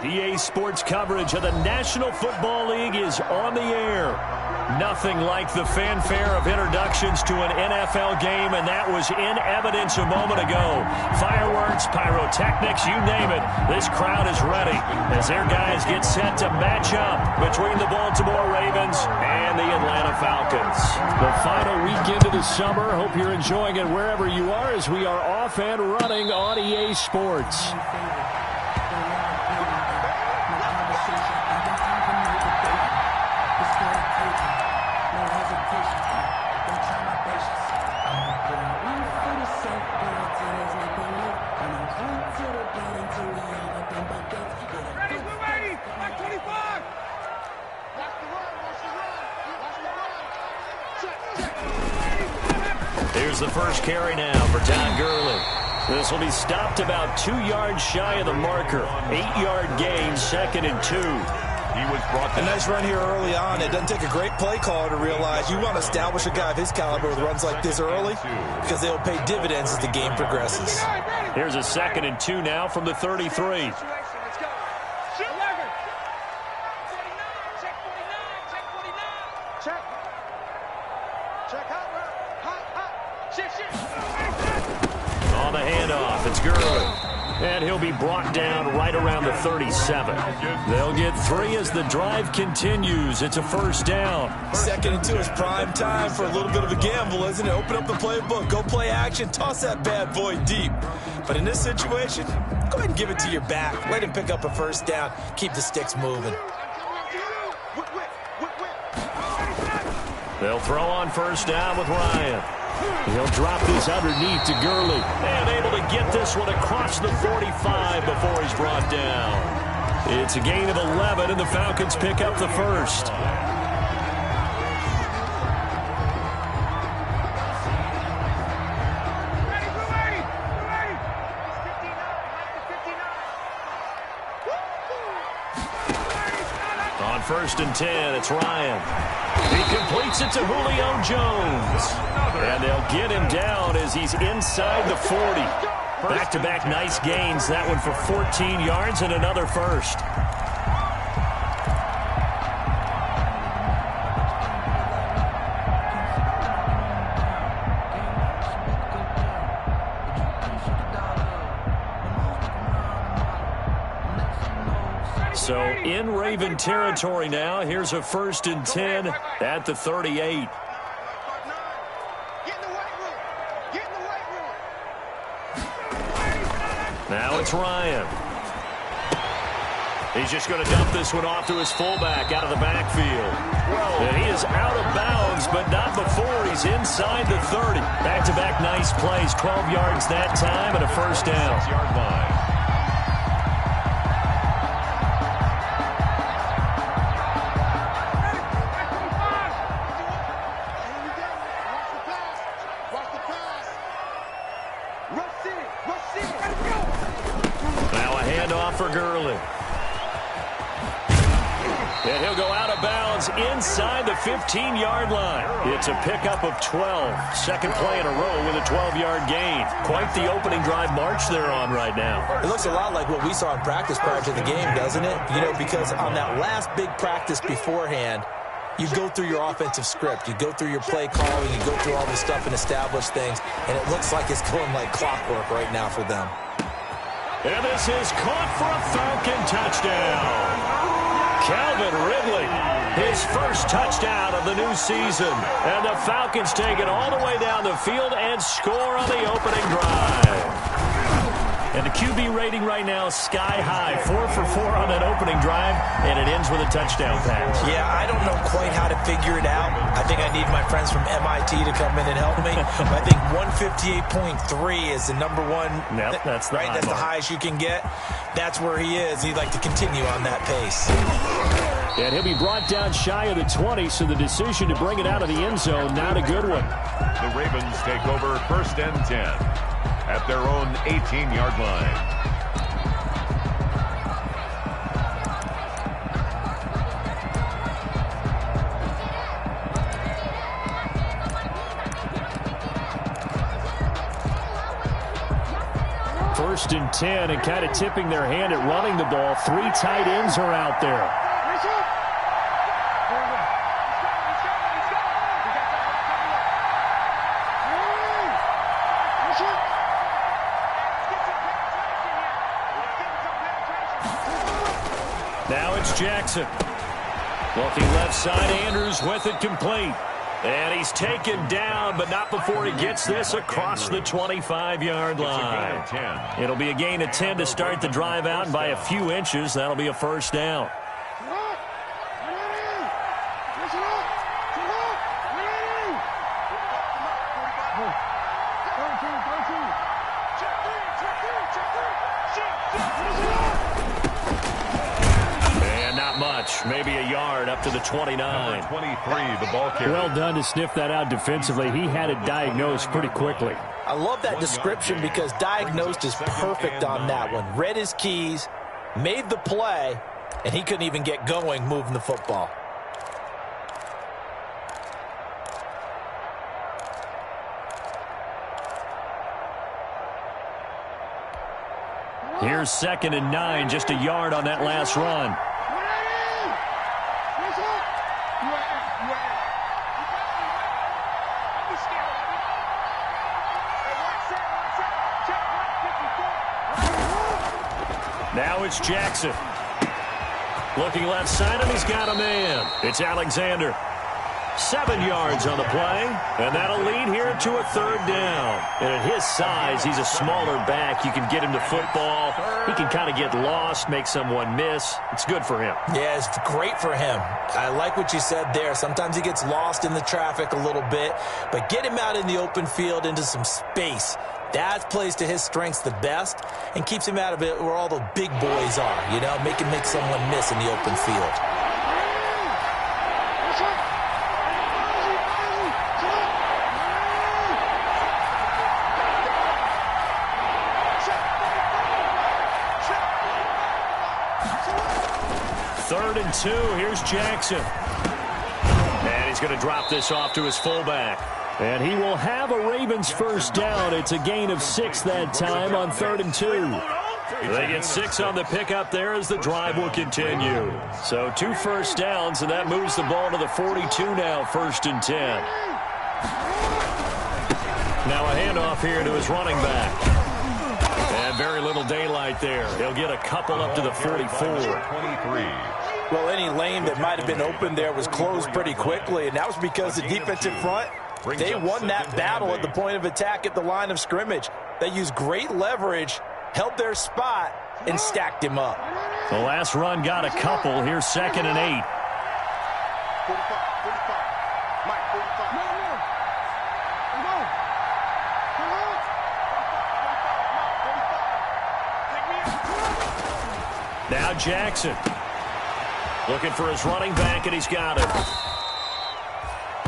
EA Sports coverage of the National Football League is on the air. Nothing like the fanfare of introductions to an NFL game, and that was in evidence a moment ago. Fireworks, pyrotechnics, you name it. This crowd is ready as their guys get set to match up between the Baltimore Ravens and the Atlanta Falcons. The final weekend of the summer. Hope you're enjoying it wherever you are as we are off and running on EA Sports. Here's the first carry now for Todd Gurley. This will be stopped about 2 yards shy of the marker. 8-yard gain, 2nd and 2. He was brought a nice run here early on. It doesn't take a great play caller to realize you want to establish a guy of his caliber with runs like this early because they'll pay dividends as the game progresses. Here's a 2nd and 2 now from the 33. On the handoff, it's Gurley. And he'll be brought down right around the 37. They'll get 3 as the drive continues. It's a first down. 2nd and 2 is prime time for a little bit of a gamble, isn't it? Open up the playbook, go play action, toss that bad boy deep. But in this situation, go ahead and give it to your back. Let him pick up a first down. Keep the sticks moving. They'll throw on first down with Ryan. He'll drop this underneath to Gurley. And able to get this one across the 45 before he's brought down. It's a gain of 11, and the Falcons pick up the first. On 1st and 10, it's Ryan. He completes it to Julio Jones. And they'll get him down as he's inside the 40. Back-to-back nice gains. That one for 14 yards and another first. So in Raven territory now. Here's a 1st and 10 at the 38. Now it's Ryan. He's just going to dump this one off to his fullback out of the backfield. And he is out of bounds, but not before he's inside the 30. Back-to-back nice plays, 12 yards that time and a first down. 6-yard line. For Gurley. And he'll go out of bounds inside the 15-yard line. It's a pickup of 12. Second play in a row with a 12-yard gain. Quite the opening drive march they're on right now. It looks a lot like what we saw in practice prior to the game, doesn't it? You know, because on that last big practice beforehand, you go through your offensive script. You go through your play calling. You go through all this stuff and establish things. And it looks like it's going like clockwork right now for them. And this is caught for a Falcon touchdown. Calvin Ridley, his first touchdown of the new season. And the Falcons take it all the way down the field and score on the opening drive. And the QB rating right now is sky high. 4 for 4 on that opening drive, and it ends with a touchdown pass. Yeah, I don't know quite how to figure it out. I think I need my friends from MIT to come in and help me. I think 158.3 is the number one. Yep, that's the right. That's the highest you can get. That's where he is. He'd like to continue on that pace. And he'll be brought down shy of the 20, so the decision to bring it out of the end zone, not a good one. The Ravens take over 1st and 10 at their own 18-yard line. 1st and 10 and kind of tipping their hand at running the ball. 3 tight ends are out there. Now it's Jackson. Looking left side, Andrews with it complete. And he's taken down, but not before he gets this across the 25-yard line. It'll be a gain of 10 to start the drive out, and by a few inches, that'll be a first down. Maybe a yard up to the 29. Number 23, the ball carrier. Well done to sniff that out defensively. He had it diagnosed pretty quickly. I love that description because diagnosed is perfect on that one. Read his keys, made the play, and he couldn't even get going moving the football. Here's 2nd and 9, just a yard on that last run. Now it's Jackson. Looking left side, and he's got a man. It's Alexander. 7 yards on the play, and that'll lead here to a 3rd down. And at his size, he's a smaller back. You can get him to football. He can kind of get lost, make someone miss. It's good for him. Yeah, it's great for him. I like what you said there. Sometimes he gets lost in the traffic a little bit, but get him out in the open field into some space. That plays to his strengths the best and keeps him out of it where all the big boys are, you know, make someone miss in the open field. Third and 2, here's Jackson. And he's going to drop this off to his fullback. And he will have a Ravens first down. It's a gain of 6 that time on 3rd and 2. They get 6 on the pickup there as the drive will continue. So 2 first downs, and that moves the ball to the 42 now, 1st and 10. Now a handoff here to his running back. And very little daylight there. He'll get a couple up to the 44. Well, any lane that might have been open there was closed pretty quickly, and that was because the defensive front, they won that battle at the point of attack at the line of scrimmage. They used great leverage, held their spot, and stacked him up. The last run got a couple. Here's 2nd and 8. Now Jackson. Looking for his running back, and he's got it.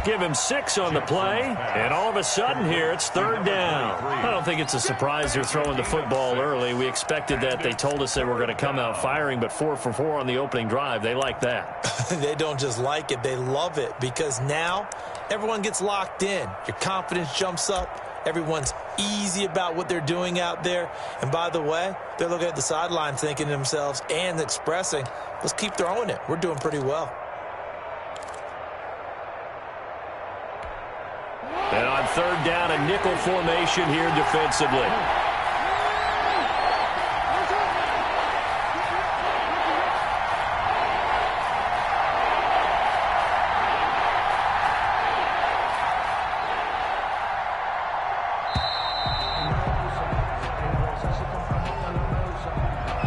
Give him 6 on the play, and all of a sudden here, it's 3rd down. I don't think it's a surprise they're throwing the football early. We expected that. They told us they were going to come out firing, but 4 for 4 on the opening drive. They like that. They don't just like it, they love it, because now everyone gets locked in. Your confidence jumps up. Everyone's easy about what they're doing out there. And by the way, they're looking at the sideline thinking to themselves and expressing, let's keep throwing it. We're doing pretty well. And on 3rd down, a nickel formation here defensively.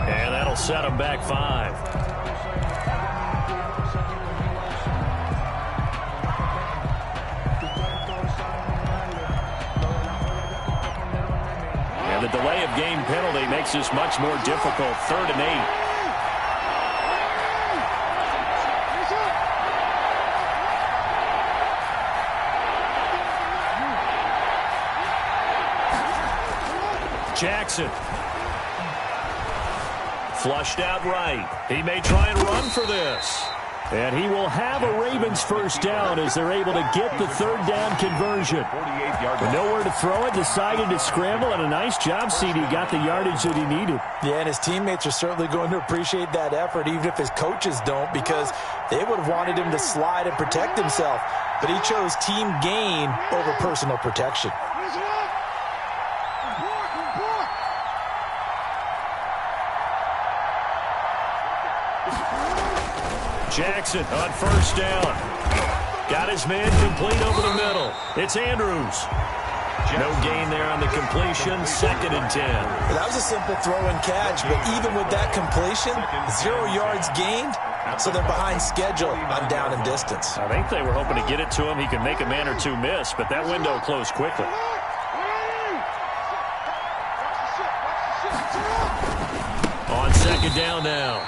And that'll set them back 5. The delay of game penalty makes this much more difficult. 3rd and 8. Jackson. Flushed out right. He may try and run for this. And he will have a Ravens first down as they're able to get the third down conversion. 48-yard line. Nowhere to throw it, decided to scramble, and a nice job, CD. Got the yardage that he needed. Yeah, and his teammates are certainly going to appreciate that effort, even if his coaches don't, because they would have wanted him to slide and protect himself. But he chose team gain over personal protection. Jackson on first down. Got his man complete over the middle. It's Andrews. No gain there on the completion. 2nd and 10. That was a simple throw and catch, but even with that completion, 0 yards gained, so they're behind schedule on down and distance. I think they were hoping to get it to him. He could make a man or two miss, but that window closed quickly. On 2nd down now.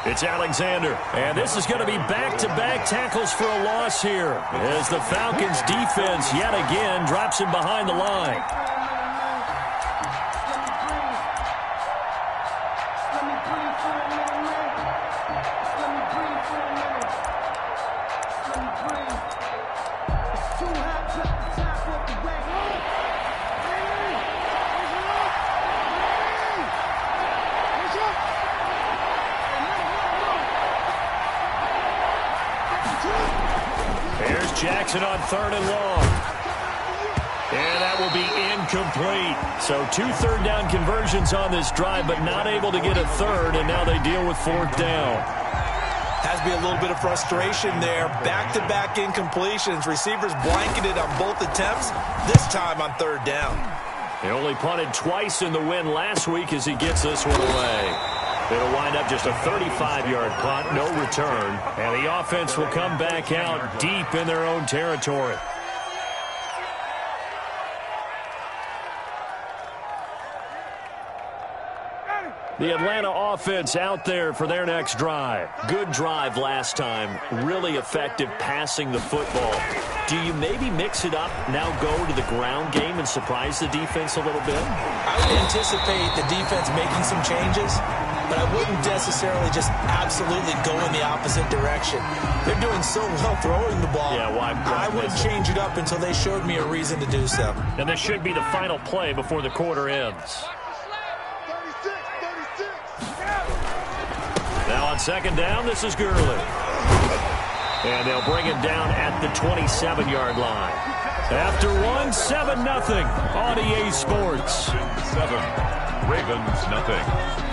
It's Alexander, and this is going to be back-to-back tackles for a loss here as the Falcons' defense yet again drops him behind the line. Jackson on 3rd and long. And that will be incomplete. So 2 third-down conversions on this drive, but not able to get a third, and now they deal with 4th down. Has to be a little bit of frustration there. Back-to-back incompletions. Receivers blanketed on both attempts, this time on 3rd down. He only punted twice in the win last week as he gets this one away. It'll wind up just a 35-yard punt, no return, and the offense will come back out deep in their own territory. The Atlanta offense out there for their next drive. Good drive last time. Really effective passing the football. Do you maybe mix it up, now go to the ground game and surprise the defense a little bit? I would anticipate the defense making some changes, but I wouldn't necessarily just absolutely go in the opposite direction. They're doing so well throwing the ball. Yeah, why I wouldn't change it up until they showed me a reason to do so. And this should be the final play before the quarter ends. Now on 2nd down, this is Gurley. And they'll bring him down at the 27-yard line. After one, 7-0 on EA Sports. 7, Ravens nothing.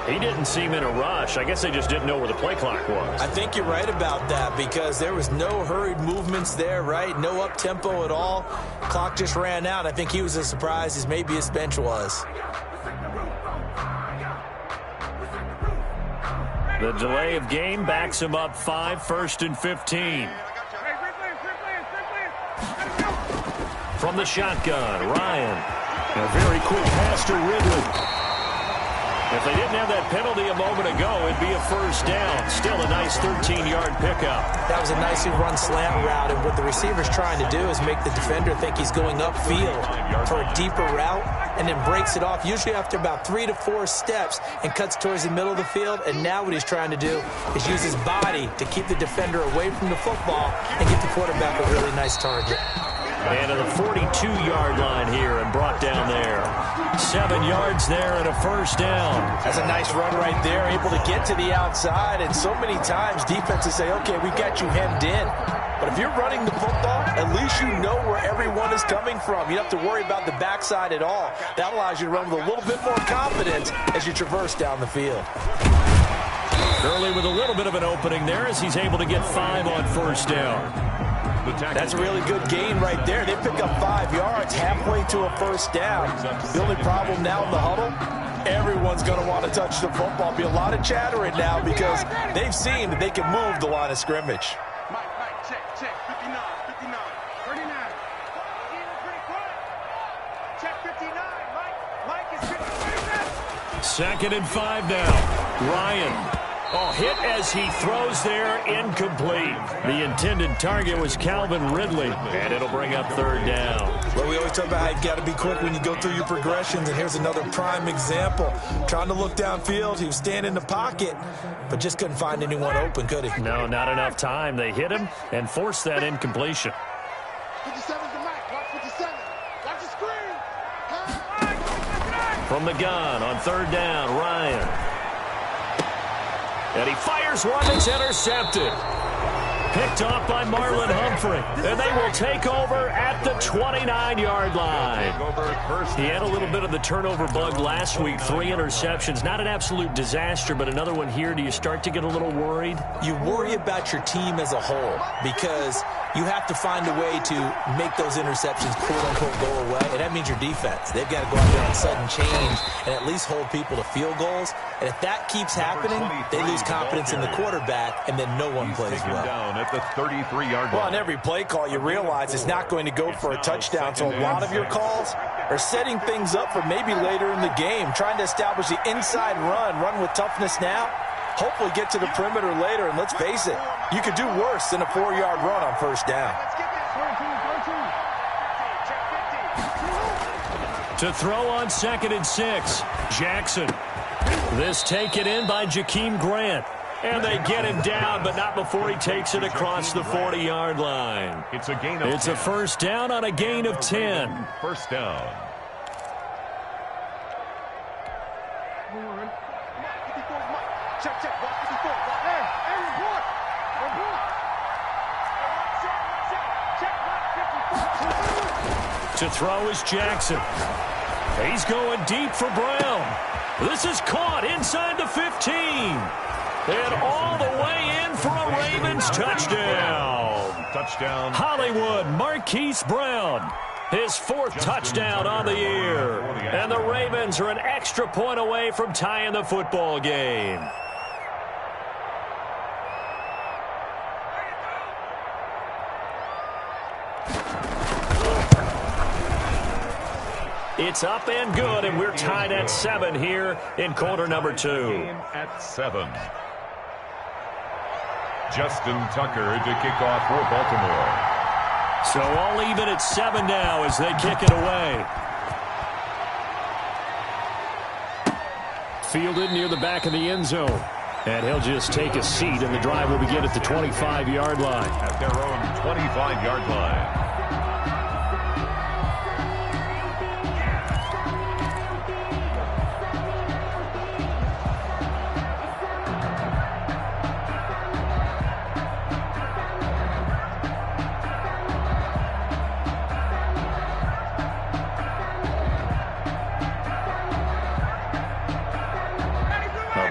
He didn't seem in a rush. I guess they just didn't know where the play clock was. I think you're right about that because there was no hurried movements there, right? No up-tempo at all. Clock just ran out. I think he was as surprised as maybe his bench was. The delay of game backs him up 5, 1st and 15. From the shotgun, Ryan. A very quick pass to Ridley. If they didn't have that penalty a moment ago, it'd be a first down. Still a nice 13-yard pickup. That was a nicely run slant route, and what the receiver's trying to do is make the defender think he's going upfield for a deeper route and then breaks it off, usually after about 3 to 4 steps, and cuts towards the middle of the field. And now what he's trying to do is use his body to keep the defender away from the football and get the quarterback a really nice target. And to the 42-yard line here and brought down there. 7 yards there and a first down. That's a nice run right there, able to get to the outside. And so many times defenses say, okay, we've got you hemmed in. But if you're running the football, at least you know where everyone is coming from. You don't have to worry about the backside at all. That allows you to run with a little bit more confidence as you traverse down the field. Gurley with a little bit of an opening there as he's able to get 5 on first down. That's a really good gain right there. They pick up 5 yards halfway to a first down. The only problem now in the huddle, everyone's going to want to touch the football. Be a lot of chattering now because they've seen that they can move the line of scrimmage. Mike, check, 59, 39. Check 59, Mike is 59. 2nd and 5 now. Ryan. Oh, hit as he throws there, incomplete. The intended target was Calvin Ridley, and it'll bring up 3rd down. Well, we always talk about how you got to be quick when you go through your progressions, and here's another prime example. Trying to look downfield, he was standing in the pocket, but just couldn't find anyone open, could he? No, not enough time. They hit him and forced that incompletion. 57's the Mike, watch 57. Watch the screen. From the gun on 3rd down, Ryan. And he fires one that's intercepted. Picked off by Marlon Humphrey. And they will take over at the 29-yard line. He had a little bit of the turnover bug last week. 3 interceptions. Not an absolute disaster, but another one here. Do you start to get a little worried? You worry about your team as a whole because you have to find a way to make those interceptions quote-unquote go away, and that means your defense. They've got to go out there on sudden change and at least hold people to field goals. And if that keeps happening, they lose confidence in the quarterback, and then no one plays well. Down at the 33-yard line. Well, on every play call, you realize it's not going to go for a touchdown, so a lot of your calls are setting things up for maybe later in the game, trying to establish the inside run with toughness now, hopefully get to the perimeter later, and let's face it, you could do worse than a 4-yard run on first down. To throw on 2nd and 6, Jackson. This taken in by Jakeem Grant. And they get him down, but not before he takes it across the 40-yard line. It's a gain of 10. It's a first down on a gain of 10. First down. Check, 54. Hey, report. To throw is Jackson. He's going deep for Brown. This is caught inside the 15. And all the way in for a Ravens touchdown. Touchdown. Hollywood Marquise Brown. His 4th touchdown on the year. And the Ravens are an extra point away from tying the football game. It's up and good, and we're tied at 7 here in quarter number 2. Game at 7. Justin Tucker to kick off for Baltimore. So all even at 7 now as they kick it away. Fielded near the back of the end zone. And he'll just take a seat, and the drive will begin at the 25-yard line. At their own 25-yard line.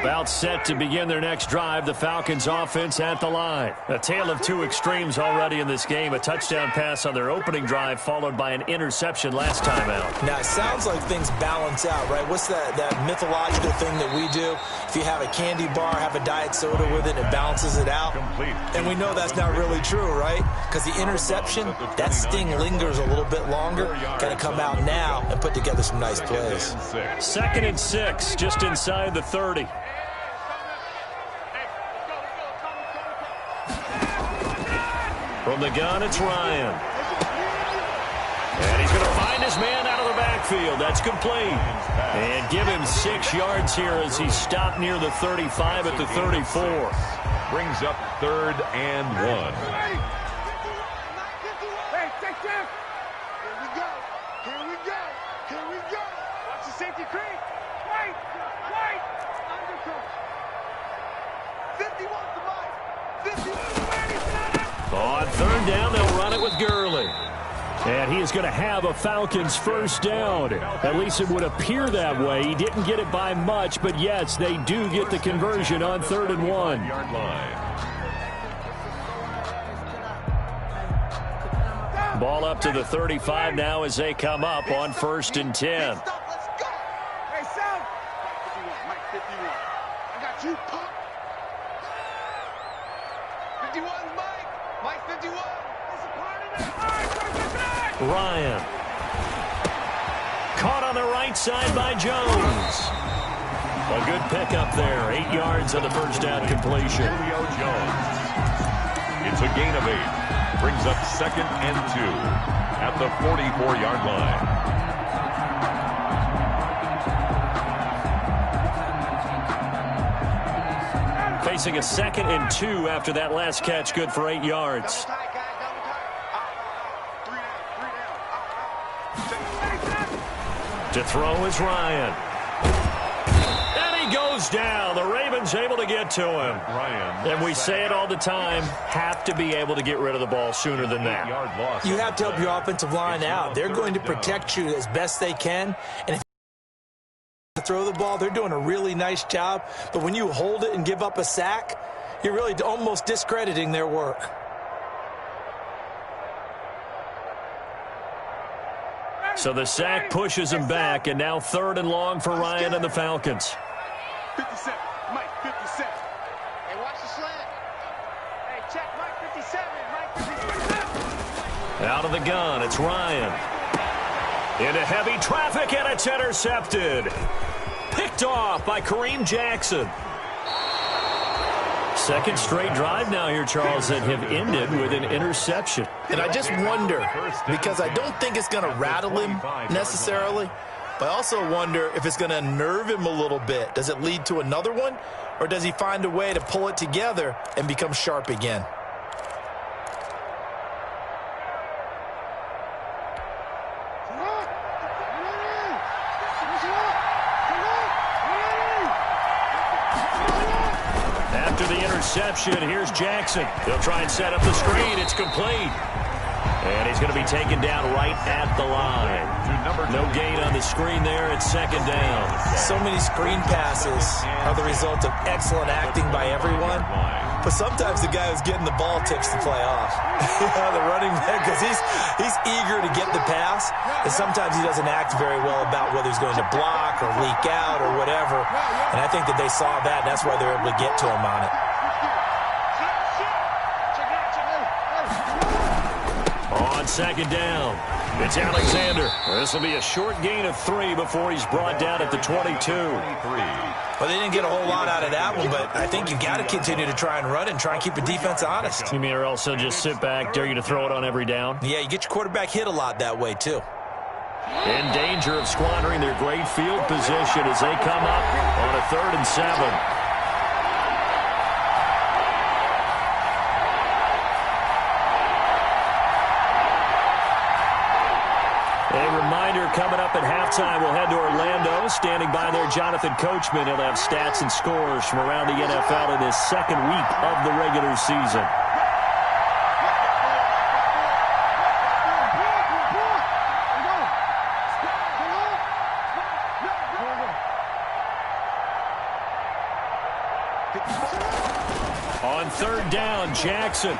About set to begin their next drive, the Falcons offense at the line. A tale of 2 extremes already in this game. A touchdown pass on their opening drive followed by an interception last time out. Now, it sounds like things balance out, right? What's that mythological thing that we do? If you have a candy bar, have a diet soda with it, it balances it out. Complete. And we know that's not really true, right? Because the interception, that sting lingers a little bit longer. Got to come out now and put together some nice plays. 2nd and 6, just inside the 30. From the gun, it's Ryan. And he's going to find his man out of the backfield. That's complete. And give him 6 yards here as he stopped near the 35 at the 34. Brings up 3rd and 1. Hey, check. Here we go. Watch the safety creep. Right. Undercut. 51 to Mike. 51 to Manny. On 3rd down, they'll run it with Gurley. And he is going to have a Falcons first down. At least it would appear that way. He didn't get it by much, but yes, they do get the conversion on 3rd and 1. Yard line. Ball up to the 35 now as they come up on 1st and 10. Let's go. Hey, Sam. Mike 51. I got you, Pop. 51, Mike. Mike 51. It's a part of that. Ryan. Caught on the right side by Jones. A good pickup there. 8 yards on the first down completion. Julio Jones. It's a gain of 8. Brings up 2nd and 2 at the 44-yard line. Facing a 2nd and 2 after that last catch. Good for 8 yards. To throw is Ryan. And he goes down. The Ravens able to get to him. Ryan. And we say it all the time, have to be able to get rid of the ball sooner than that. You have to help your offensive line out. They're going to protect you as best they can. And if you throw the ball, they're doing a really nice job. But when you hold it and give up a sack, you're really almost discrediting their work. So the sack pushes him back, and now 3rd and long for Ryan and the Falcons. 57. Mike 57. Hey, watch the slant. Hey, check Mike 57. Mike 57. Out of the gun, it's Ryan. Into heavy traffic, and it's intercepted. Picked off by Kareem Jackson. Second straight drive now here, Charles, that have ended with an interception. And I just wonder, because I don't think it's going to rattle him necessarily, but I also wonder if it's going to nerve him a little bit. Does it lead to another one, or does he find a way to pull it together and become sharp again? After the interception, here's Jackson. They'll try and set up the screen. It's complete. And he's going to be taken down right at the line. No gain on the screen there. It's 2nd down. So many screen passes are the result of excellent acting by everyone. But sometimes the guy who's getting the ball tips the play off. The running back, because he's eager to get the pass. And sometimes he doesn't act very well about whether he's going to block or leak out or whatever. And I think that they saw that, and that's why they're able to get to him on it. On 2nd down, it's Alexander. This will be a short gain of 3 before he's brought down at the 22. Well, they didn't get a whole lot out of that one, but I think you've got to continue to try and run and try and keep the defense honest. You mean or else they'll just sit back, dare you to throw it on every down? Yeah, you get your quarterback hit a lot that way, too. In danger of squandering their great field position as they come up on a 3rd and 7. A reminder, coming up at halftime, we'll head to Orlando. Standing by there, Jonathan Coachman. He'll have stats and scores from around the NFL in his 2nd week of the regular season. On 3rd down, Jackson.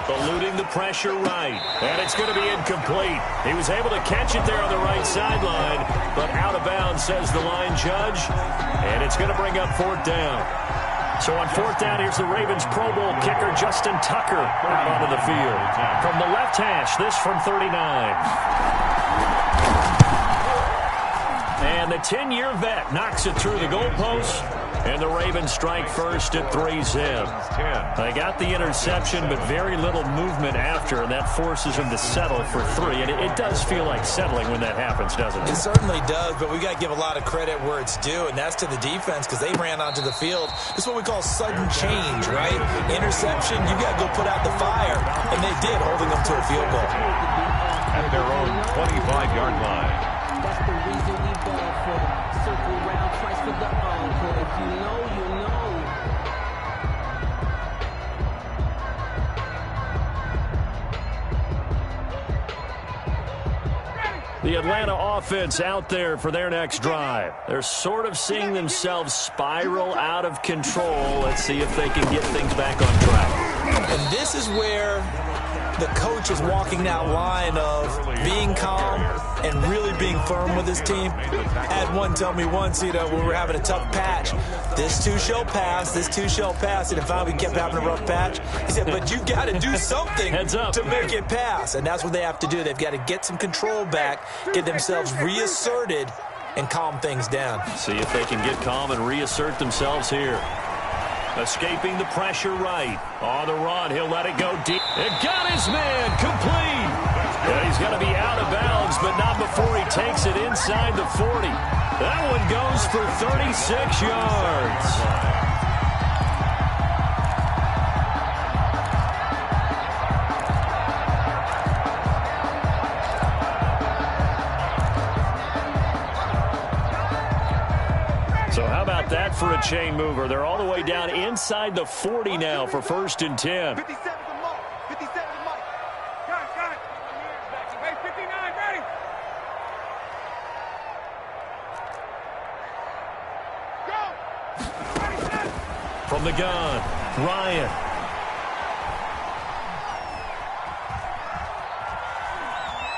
Eluding the pressure right. And it's going to be incomplete. He was able to catch it there on the right sideline, but out of bounds, says the line judge. And it's going to bring up 4th down. So on 4th down, here's the Ravens Pro Bowl kicker, Justin Tucker, out onto the field. From the left hash, this from 39. And the 10-year vet knocks it through the goalpost. And the Ravens strike first at 3-zip. They got the interception, but very little movement after, and that forces them to settle for 3. And it does feel like settling when that happens, doesn't it? It certainly does, but we got to give a lot of credit where it's due, and that's to the defense because they ran onto the field. This is what we call sudden change, right? Interception, you got to go put out the fire, and they did, holding them to a field goal. At their own 25-yard line. That's the reason we ball for the circle round twice for the encore. If you know, you know. Atlanta offense out there for their next drive. They're sort of seeing themselves spiral out of control. Let's see if they can get things back on track. And this is where the coach is walking that line of being calm and really being firm with his team. I had one tell me once, when we were having a tough patch, this too shall pass, this too shall pass. And if we kept having a rough patch, he said, but you've got to do something to make it pass. And that's what they have to do. They've got to get some control back, get themselves reasserted, and calm things down. See if they can get calm and reassert themselves here. Escaping the pressure right. On the run, he'll let it go deep. It got his man complete. And he's going to be out of bounds, but not before he takes it inside the 40. That one goes for 36 yards. So how about that for a chain mover? They're all the way down inside the 40 now for 1st and 10. 57 to Mike. 57 to Mike. Got it. Hey, 59, ready. Go. Ready, set. From the gun, Ryan.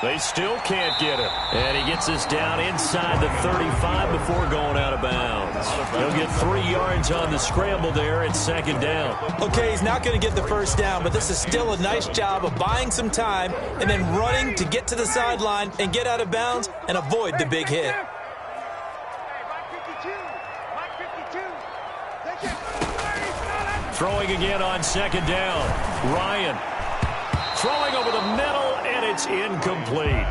They still can't get him. And he gets us down inside the 35 before going out of bounds. He'll get 3 yards on the scramble there at 2nd down. Okay, he's not going to get the 1st down, but this is still a nice job of buying some time and then running to get to the sideline and get out of bounds and avoid the big hit. Hey, Mike 52. Take it. Throwing again on 2nd down. Ryan throwing over the middle, and it's incomplete.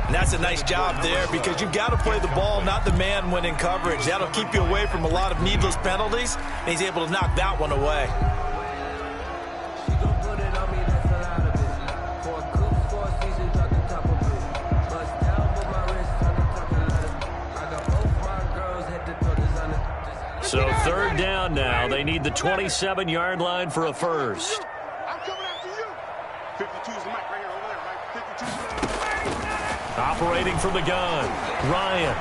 And that's a nice job there because you've got to play the ball, not the man when in coverage. That'll keep you away from a lot of needless penalties, and he's able to knock that one away. So 3rd down now. They need the 27-yard line for a first. I'm coming after you. 52's the mic right here, over there, Mike. 52's. Operating from the gun, Ryan.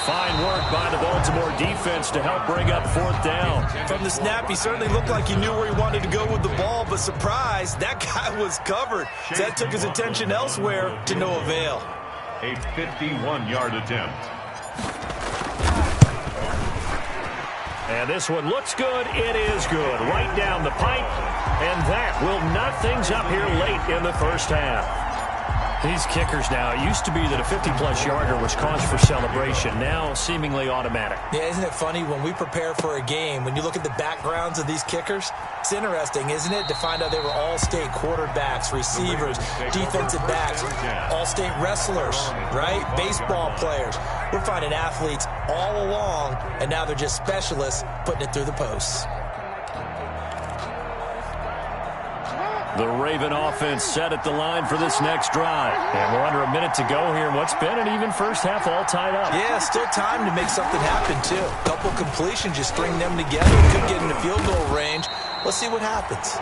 Fine work by the Baltimore defense to help bring up 4th down. From the snap, he certainly looked like he knew where he wanted to go with the ball, but surprise, that guy was covered. So that took his attention elsewhere to no avail. A 51-yard attempt. And this one looks good. It is good. Right down the pipe. And that will knot things up here late in the 1st half. These kickers now, it used to be that a 50-plus yarder was cause for celebration. Now seemingly automatic. Yeah, isn't it funny when we prepare for a game, when you look at the backgrounds of these kickers, it's interesting, isn't it, to find out they were all-state quarterbacks, receivers, defensive backs, all-state wrestlers, right? Baseball players. We're finding athletes all along, and now they're just specialists putting it through the posts. The Raven offense set at the line for this next drive. And we're under a minute to go here. What's been an even 1st half all tied up. Yeah, still time to make something happen, too. A couple completions, you string them together, could get into field goal range. Let's see what happens.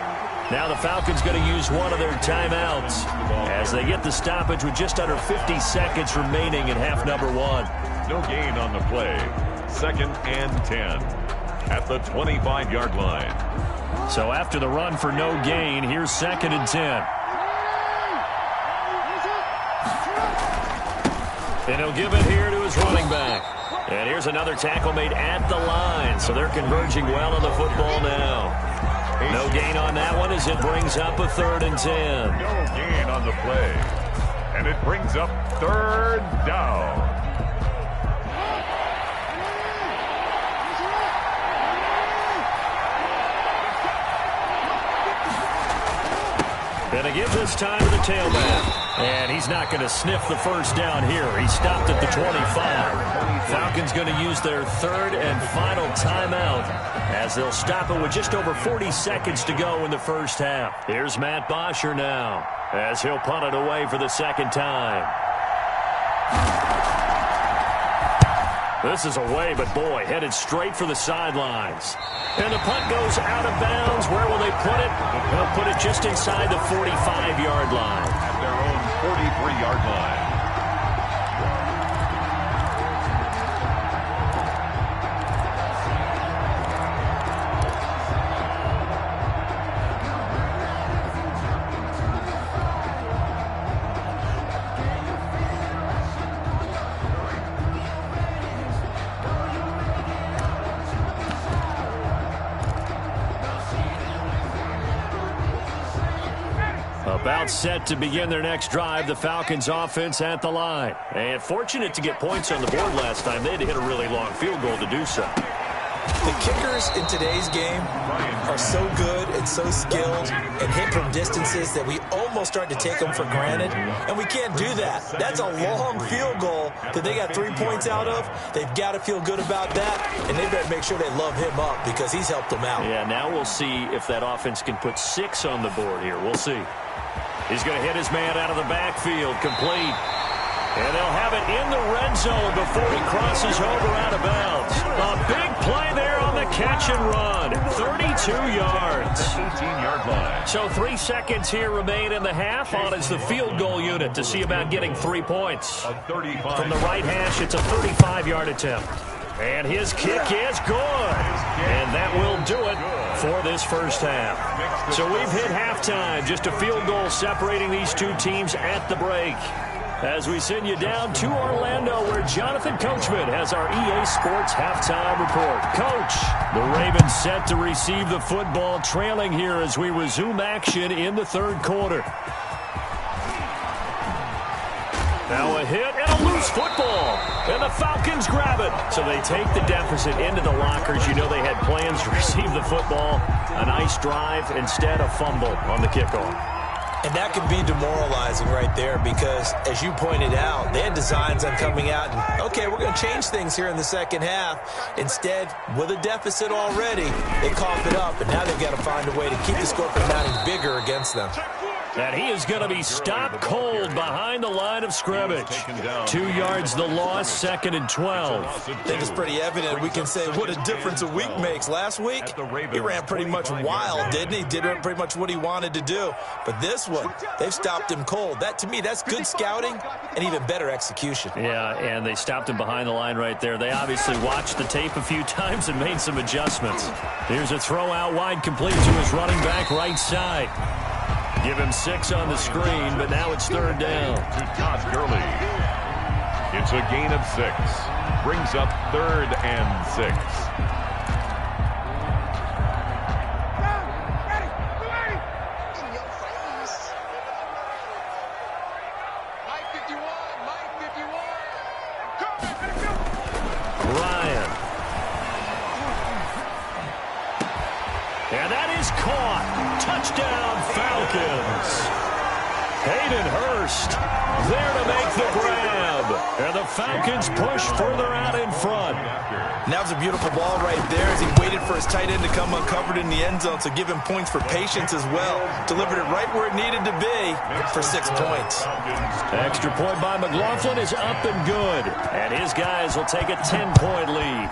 Now the Falcons going to use one of their timeouts as they get the stoppage with just under 50 seconds remaining in half number 1. No gain on the play. 2nd and 10 at the 25-yard line. So after the run for no gain, here's 2nd and 10. And he'll give it here to his running back. And here's another tackle made at the line. So they're converging well on the football now. No gain on that one as it brings up a 3rd and 10. No gain on the play. And it brings up 3rd down. And to give this time to the tailback. And he's not going to sniff the 1st down here. He stopped at the 25. Falcons going to use their 3rd and final timeout as they'll stop it with just over 40 seconds to go in the 1st half. Here's Matt Bosher now as he'll punt it away for the 2nd time. This is away, but boy, headed straight for the sidelines. And the punt goes out of bounds. Where will they put it? They'll put it just inside the 45-yard line. At their own 33-yard line. About set to begin their next drive, the Falcons offense at the line. And fortunate to get points on the board last time. They had to hit a really long field goal to do so. The kickers in today's game are so good and so skilled and hit from distances that we almost start to take them for granted. And we can't do that. That's a long field goal that they got 3 points out of. They've got to feel good about that, and they better make sure they love him up because he's helped them out. Yeah, now we'll see if that offense can put 6 on the board here. We'll see. He's going to hit his man out of the backfield, complete. And they'll have it in the red zone before he crosses over out of bounds. A big play there on the catch and run. 32 yards. 18-yard line. So 3 seconds here remain in the half on as the field goal unit to see about getting 3 points. From the right hash, it's a 35-yard attempt. And his kick is good. And that will do it for this first half. So we've hit halftime. Just a field goal separating these two teams at the break. As we send you down to Orlando, where Jonathan Coachman has our EA Sports halftime report. Coach, the Ravens set to receive the football, trailing here as we resume action in the third quarter. Now a hit and a loose football. And the Falcons grab it. So they take the deficit into the lockers. You know they had plans to receive the football. A nice drive, instead a fumble on the kickoff. And that can be demoralizing right there because, as you pointed out, they had designs on coming out and, okay, we're going to change things here in the second half. Instead, with a deficit already, they cough it up, and now they've got to find a way to keep the score from mounting bigger against them. And he is going to be stopped cold behind the line of scrimmage. 2 yards the loss, 2nd and 12. I think it's pretty evident. We can say what a difference a week makes. Last week, he ran pretty much wild, didn't he? Did pretty much what he wanted to do. But this one, they've stopped him cold. That, to me, that's good scouting and even better execution. Yeah, and they stopped him behind the line right there. They obviously watched the tape a few times and made some adjustments. Here's a throw out wide, complete to his running back right side. Give him 6 on the screen, but now it's 3rd down. To Todd Gurley. It's a gain of 6. Brings up 3rd and 6. And that is caught. Touchdown, Falcons. Hayden Hurst there to make the grab. And the Falcons push further out in front. And that was a beautiful ball right there as he waited for his tight end to come uncovered in the end zone, so give him points for patience as well. Delivered it right where it needed to be for 6 points. Extra point by McLaughlin is up and good. And his guys will take a 10-point lead.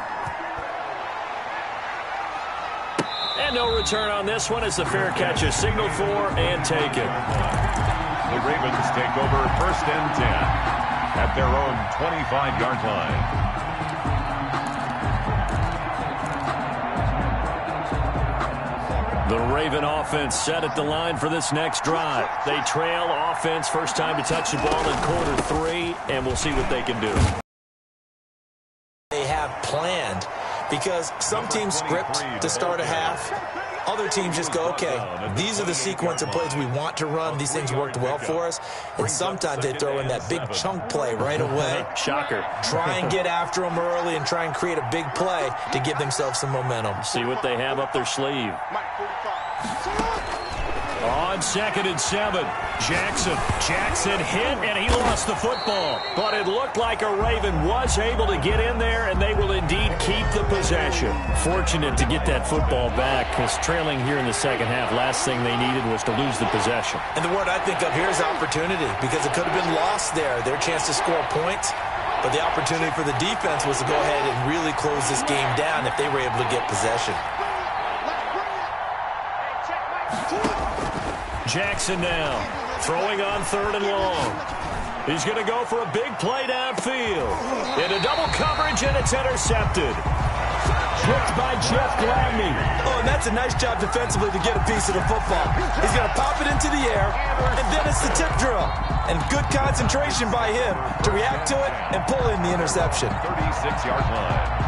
And no return on this one as the fair catch is signaled for and taken. The Ravens take over 1st and 10 at their own 25-yard line. The Raven offense set at the line for this next drive. They trail offense, first time to touch the ball in quarter 3, and we'll see what they can do. They have planned. Because some teams script to start a half. Other teams just go, okay, these are the sequence of plays we want to run. These things worked well for us. And sometimes they throw in that big chunk play right away. Shocker. Try and get after them early and try and create a big play to give themselves some momentum. See what they have up their sleeve. On 2nd and 7, Jackson hit, and he lost the football. But it looked like a Raven was able to get in there, and they will indeed keep the possession. Fortunate to get that football back, because trailing here in the second half, last thing they needed was to lose the possession. And the word I think of here is opportunity, because it could have been lost there, their chance to score points. But the opportunity for the defense was to go ahead and really close this game down if they were able to get possession. Jackson now, throwing on 3rd and long. He's going to go for a big play downfield. Into double coverage, and it's intercepted. Picked by Jeff Gladney. Oh, and that's a nice job defensively to get a piece of the football. He's going to pop it into the air, and then it's the tip drill. And good concentration by him to react to it and pull in the interception. 36-yard line.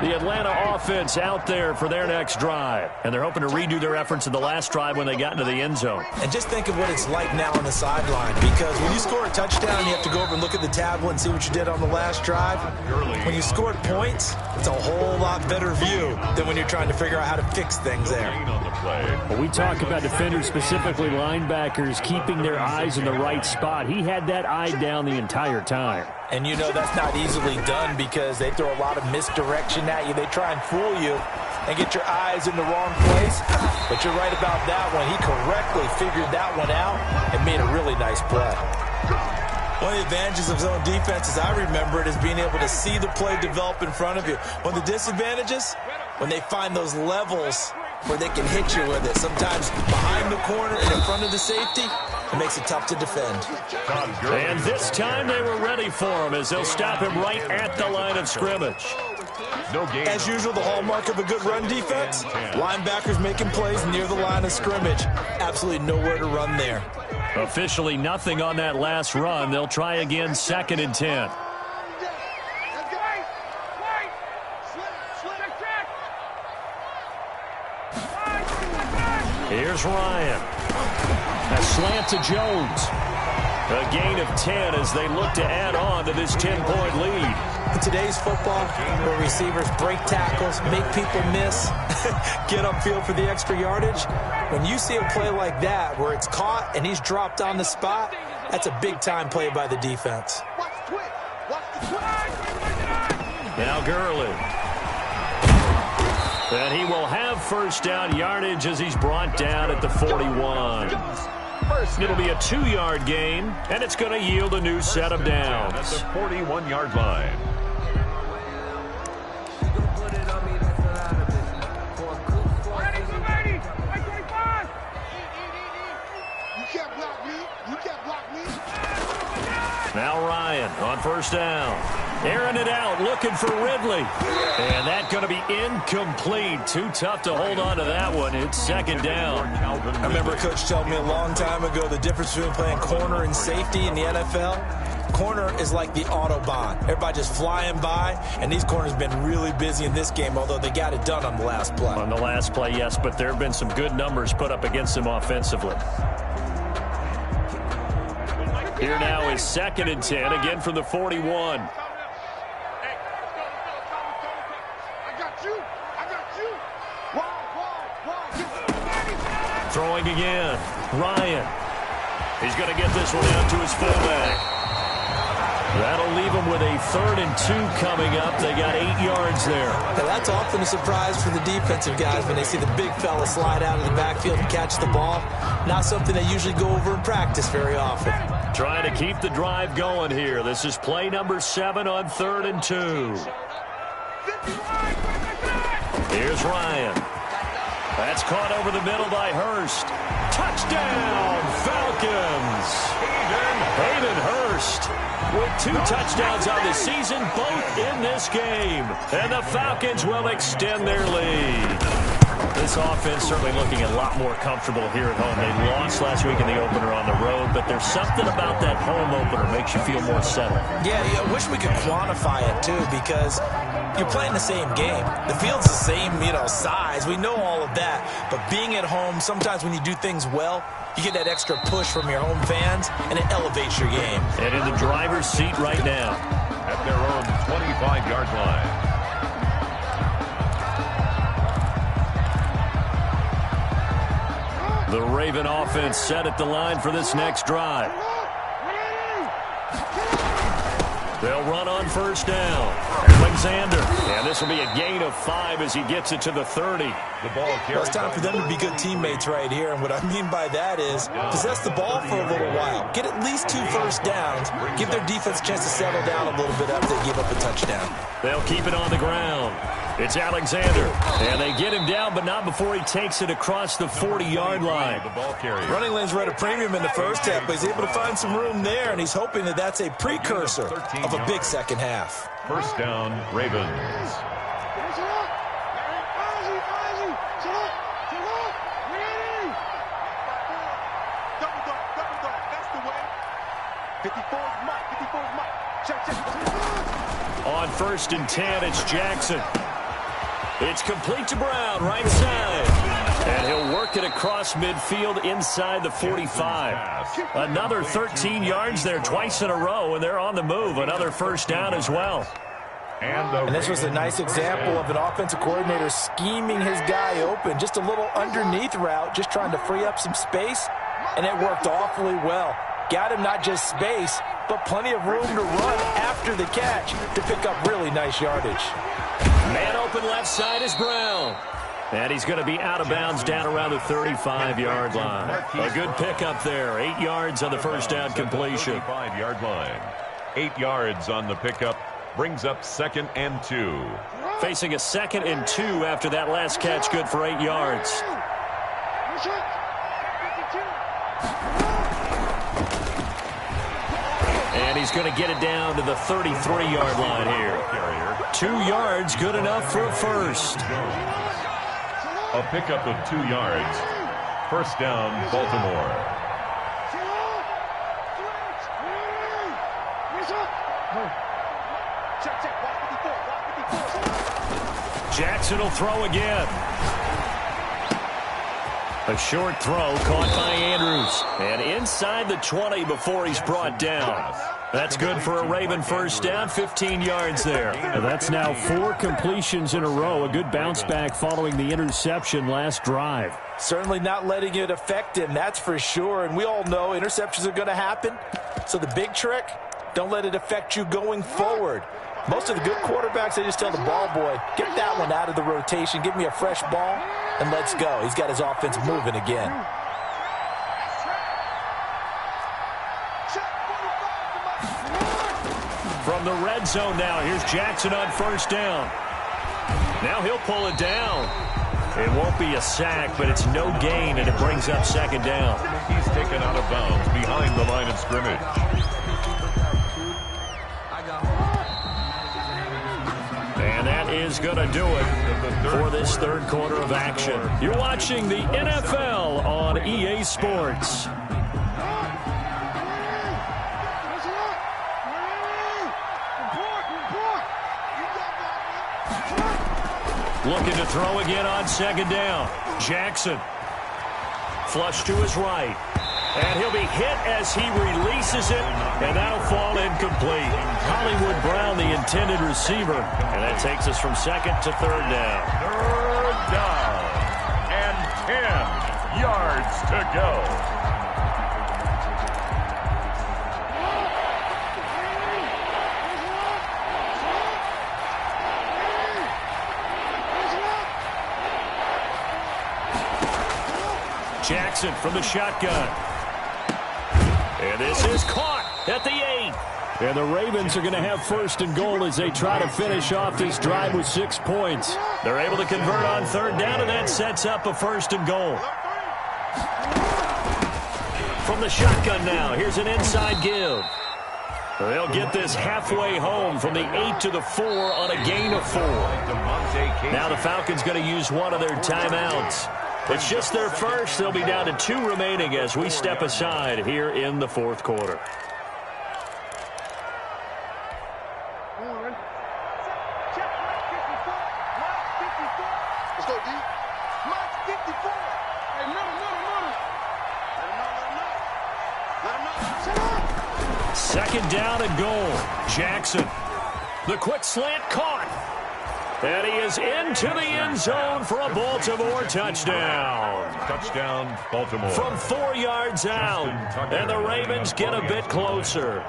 The Atlanta offense out there for their next drive. And they're hoping to redo their efforts in the last drive when they got into the end zone. And just think of what it's like now on the sideline. Because when you score a touchdown, you have to go over and look at the tablet and see what you did on the last drive. When you scored points, it's a whole lot better view than when you're trying to figure out how to fix things there. Well, we talk about defenders, specifically linebackers, keeping their eyes in the right spot. He had that eye down the entire time. And you know that's not easily done because they throw a lot of misdirection at you. They try and fool you and get your eyes in the wrong place. But you're right about that one. He correctly figured that one out and made a really nice play. One of the advantages of zone defense, as I remember it, is being able to see the play develop in front of you. One of the disadvantages, when they find those levels where they can hit you with it. Sometimes behind the corner and in front of the safety, it makes it tough to defend. And this time they were ready for him as they'll stop him right at the line of scrimmage. As usual, the hallmark of a good run defense, linebackers making plays near the line of scrimmage. Absolutely nowhere to run there. Officially nothing on that last run. They'll try again, 2nd and 10. Here's Ryan. A slant to Jones. A gain of 10 as they look to add on to this 10-point lead. In today's football, where receivers break tackles, make people miss, get upfield for the extra yardage, when you see a play like that where it's caught and he's dropped on the spot, that's a big-time play by the defense. Now Gurley. And he will have first down yardage as he's brought down at the 41. It'll be a 2-yard gain, and it's going to yield a new set of downs. At the 41-yard line. Now Ryan on first down. Airing it out, looking for Ridley. And that's going to be incomplete. Too tough to hold on to that one. It's 2nd down. I remember Coach told me a long time ago the difference between playing corner and safety in the NFL. Corner is like the Autobahn. Everybody just flying by, and these corners have been really busy in this game, although they got it done on the last play. On the last play, yes, but there have been some good numbers put up against them offensively. Here now is 2nd and 10, again from the 41. Throwing again. Ryan. He's going to get this one out to his fullback. That'll leave him with a 3rd and 2 coming up. They got 8 yards there. Now that's often a surprise for the defensive guys when they see the big fella slide out of the backfield and catch the ball. Not something they usually go over in practice very often. Trying to keep the drive going here. This is play number 7 on 3rd and 2. Here's Ryan. That's caught over the middle by Hurst. Touchdown, Falcons. Hayden Hurst with 2 touchdowns on the season, both in this game. And the Falcons will extend their lead. This offense certainly looking a lot more comfortable here at home. They lost last week in the opener on the road, but there's something about that home opener makes you feel more settled. Yeah, I wish we could quantify it, too, because you're playing the same game. The field's the same, size. We know all of that. But being at home, sometimes when you do things well, you get that extra push from your home fans, and it elevates your game. And in the driver's seat right now. At their own 25-yard line. The Raven offense set at the line for this next drive. They'll run on first down. Alexander. And this will be a gain of 5 as he gets it to the 30. The ball carries. It's time for them to be good teammates right here. And what I mean by that is possess the ball for a little while. Get at least 2 first downs. Give their defense a chance to settle down a little bit after they give up a touchdown. They'll keep it on the ground. It's Alexander. And they get him down, but not before he takes it across the 40-yard line. The ball carrier. Running lanes were at a premium in the first half, but he's able to find some room there, and he's hoping that that's a precursor of a big second half. First down, Ravens. On 1st and 10, it's Jackson. It's complete to Brown, right side. And he'll work it across midfield inside the 45. Another 13 yards there twice in a row, and they're on the move. Another first down as well. And this was a nice example of an offensive coordinator scheming his guy open. Just a little underneath route, just trying to free up some space, and it worked awfully well. Got him not just space, but plenty of room to run after the catch to pick up really nice yardage. Man open left side is Brown. And he's going to be out of bounds down around the 35-yard line. A good pickup there. 8 yards on the first down completion. 35-yard line. 8 yards on the pickup. Brings up 2nd and 2. Facing a 2nd and 2 after that last catch, good for 8 yards. And he's going to get it down to the 33-yard line here. 2 yards, good enough for a first. A pickup of 2 yards. First down, Baltimore. Jackson will throw again. A short throw caught by Andrews. And inside the 20 before he's brought down. That's good for a Raven first down, 15 yards there. That's now 4 completions in a row. A good bounce back following the interception last drive. Certainly not letting it affect him, that's for sure. And we all know interceptions are going to happen. So the big trick, don't let it affect you going forward. Most of the good quarterbacks, they just tell the ball boy, get that one out of the rotation, give me a fresh ball, and let's go. He's got his offense moving again. From the red zone now, here's Jackson on first down. Now he'll pull it down. It won't be a sack, but it's no gain, and it brings up 2nd down. He's taken out of bounds behind the line of scrimmage. And that is going to do it for this third quarter of action. You're watching the NFL on EA Sports. Looking to throw again on 2nd down. Jackson. Flush to his right. And he'll be hit as he releases it, and that'll fall incomplete. Hollywood Brown, the intended receiver. And that takes us from 2nd to 3rd down. 3rd down. And 10 yards to go. Jackson from the shotgun. And this is caught at the 8. And the Ravens are going to have 1st and goal as they try to finish off this drive with 6 points. They're able to convert on 3rd down, and that sets up a 1st and goal. From the shotgun now, here's an inside give. They'll get this halfway home from the 8 to the 4 on a gain of 4. Now the Falcons going to use one of their timeouts. It's just their first. They'll be down to 2 remaining as we step aside here in the 4th quarter. Let's go, D. Mike 54. Hey, Let him know. 2nd down and goal. Jackson. The quick slant caught. And he is into the end zone for a Baltimore touchdown. Touchdown, Baltimore. From 4 yards out. And the Ravens get a bit closer.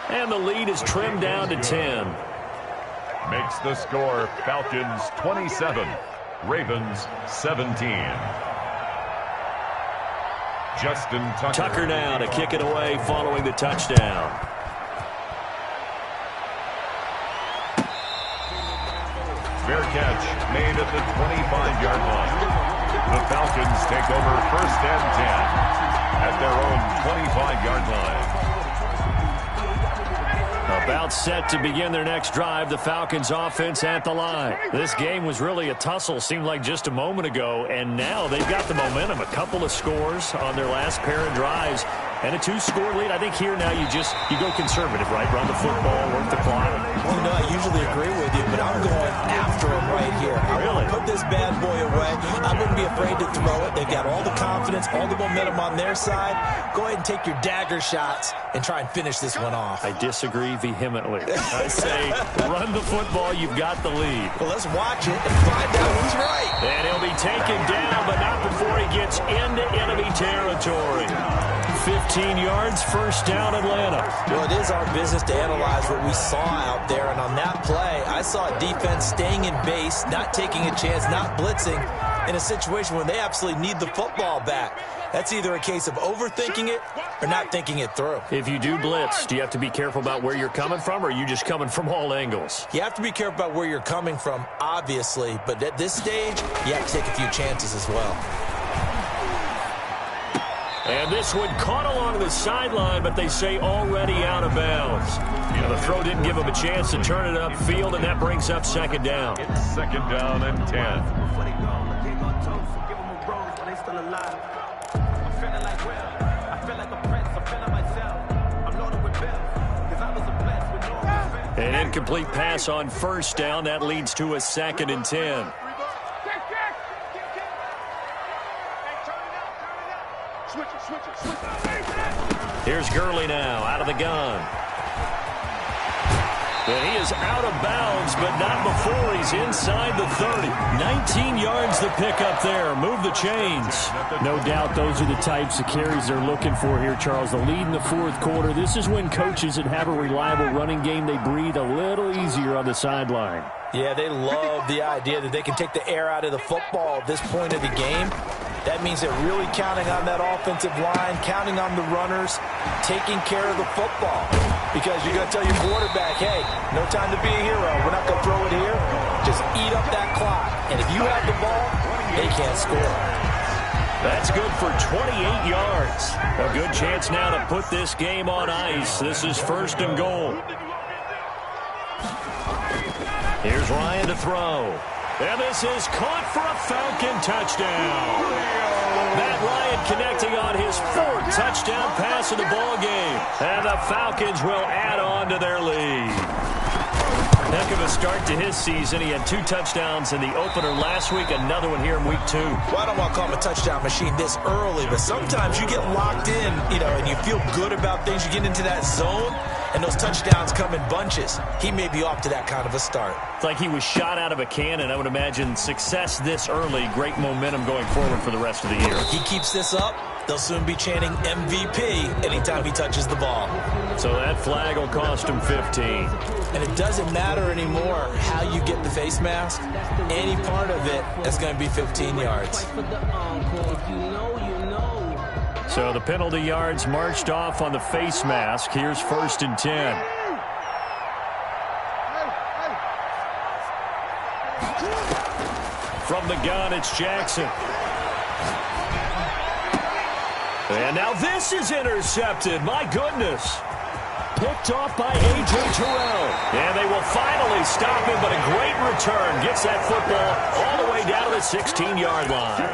And the lead is trimmed down to 10. makes the score Falcons 27, Ravens 17. Justin Tucker now to kick it away following the touchdown. Fair catch made at the 25-yard line. The Falcons take over 1st and 10 at their own 25-yard line. About set to begin their next drive, the Falcons offense at the line. This game was really a tussle, seemed like just a moment ago, and now they've got the momentum. A couple of scores on their last pair of drives and a 2-score lead. I think here now you go conservative, right? Run the football, work the clock. Well, you know, I usually agree with you, but I'm going after him right here. I want to put this bad boy away. I wouldn't be afraid to throw it. They've got all the confidence, all the momentum on their side. Go ahead and take your dagger shots and try and finish this one off. I disagree vehemently. I say run the football. You've got the lead. Well, let's watch it and find out who's right. And he'll be taken down, but not before he gets into enemy territory. 15 yards, 1st down, Atlanta. Well, it is our business to analyze what we saw out there, and on that play, I saw a defense staying in base, not taking a chance, not blitzing, in a situation where they absolutely need the football back. That's either a case of overthinking it or not thinking it through. If you do blitz, do you have to be careful about where you're coming from, or are you just coming from all angles? You have to be careful about where you're coming from, obviously, but at this stage, you have to take a few chances as well. And this one caught along the sideline, but they say already out of bounds. You know, the throw didn't give him a chance to turn it upfield, and that brings up 2nd down. It's 2nd down and 10. An incomplete pass on 1st down. That leads to a 2nd and 10. Here's Gurley now, out of the gun. And he is out of bounds, but not before he's inside the 30. 19 yards the pickup there. Move the chains. No doubt those are the types of carries they're looking for here, Charles. The lead in the 4th quarter. This is when coaches that have a reliable running game, they breathe a little easier on the sideline. Yeah, they love the idea that they can take the air out of the football at this point of the game. That means they're really counting on that offensive line, counting on the runners, taking care of the football. Because you're going to tell your quarterback, hey, no time to be a hero. We're not going to throw it here. Just eat up that clock. And if you have the ball, they can't score. That's good for 28 yards. A good chance now to put this game on ice. This is 1st and goal. Here's Ryan to throw. And this is caught for a Falcon touchdown. Matt Ryan connecting on his 4th touchdown pass of the ball game. And the Falcons will add on to their lead. Heck of a start to his season. He had 2 touchdowns in the opener last week, another one here in week 2. Well, I don't want to call him a touchdown machine this early, but sometimes you get locked in, and you feel good about things. You get into that zone, and those touchdowns come in bunches. He may be off to that kind of a start. It's like he was shot out of a cannon. I would imagine success this early, great momentum going forward for the rest of the year. He keeps this up, they'll soon be chanting MVP anytime he touches the ball. So that flag will cost him 15. And it doesn't matter anymore how you get the face mask. Any part of it, that's going to be 15 yards. So the penalty yards marched off on the face mask. Here's 1st and 10. From the gun, it's Jackson. And now this is intercepted. My goodness. Picked off by A.J. Terrell. And they will finally stop him, but a great return. Gets that football all the way down to the 16-yard line.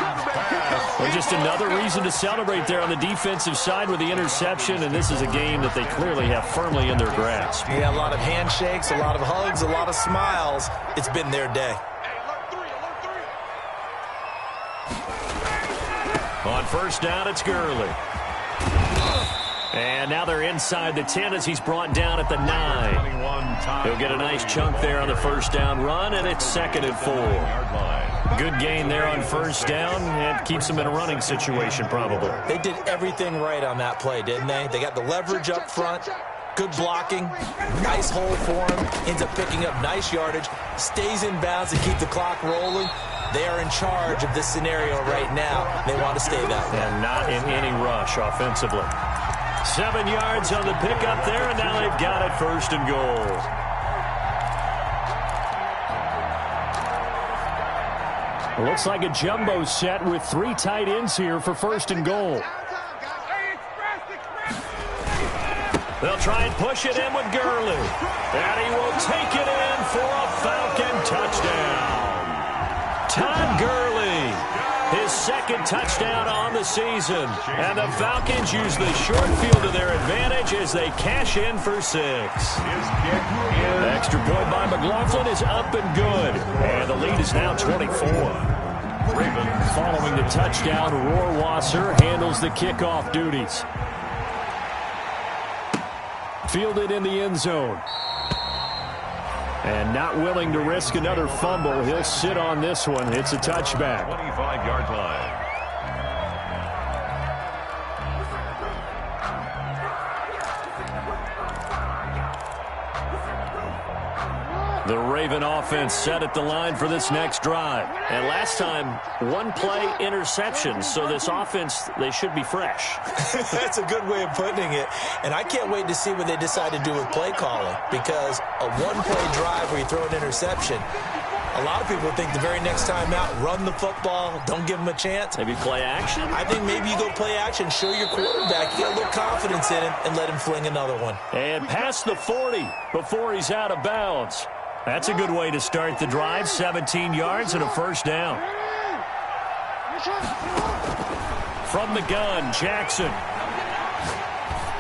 Well, just another reason to celebrate there on the defensive side with the interception, and this is a game that they clearly have firmly in their grasp. Yeah, a lot of handshakes, a lot of hugs, a lot of smiles. It's been their day. On 1st down, it's Gurley. And now they're inside the 10 as he's brought down at the 9. He'll get a nice chunk there on the 1st down run, and it's 2nd and 4. Good gain there on 1st down, and keeps them in a running situation probably. They did everything right on that play, didn't they? They got the leverage up front. Good blocking, nice hole for him, ends up picking up nice yardage, stays in bounds to keep the clock rolling. They are in charge of this scenario right now. They want to stay that way. And not in any rush offensively. 7 yards on the pickup there, and now they've got it 1st and goal. It looks like a jumbo set with 3 tight ends here for 1st and goal. They'll try and push it in with Gurley. And he will take it in for a Falcon touchdown. Todd Gurley, his 2nd touchdown on the season. And the Falcons use the short field to their advantage as they cash in for 6. Extra point by McLaughlin is up and good. And the lead is now 24. Following the touchdown, Rohrwasser handles the kickoff duties. Fielded in the end zone. And not willing to risk another fumble. He'll sit on this one. It's a touchback. 25-yard line. The Raven offense set at the line for this next drive. And last time, 1 play interception. So this offense, they should be fresh. That's a good way of putting it. And I can't wait to see what they decide to do with play calling. Because a 1-play drive where you throw an interception, a lot of people think the very next time out, run the football, don't give them a chance. Maybe play action? I think maybe you go play action, show your quarterback, you get a little confidence in him, and let him fling another one. And past the 40 before he's out of bounds. That's a good way to start the drive. 17 yards and a 1st down. From the gun, Jackson.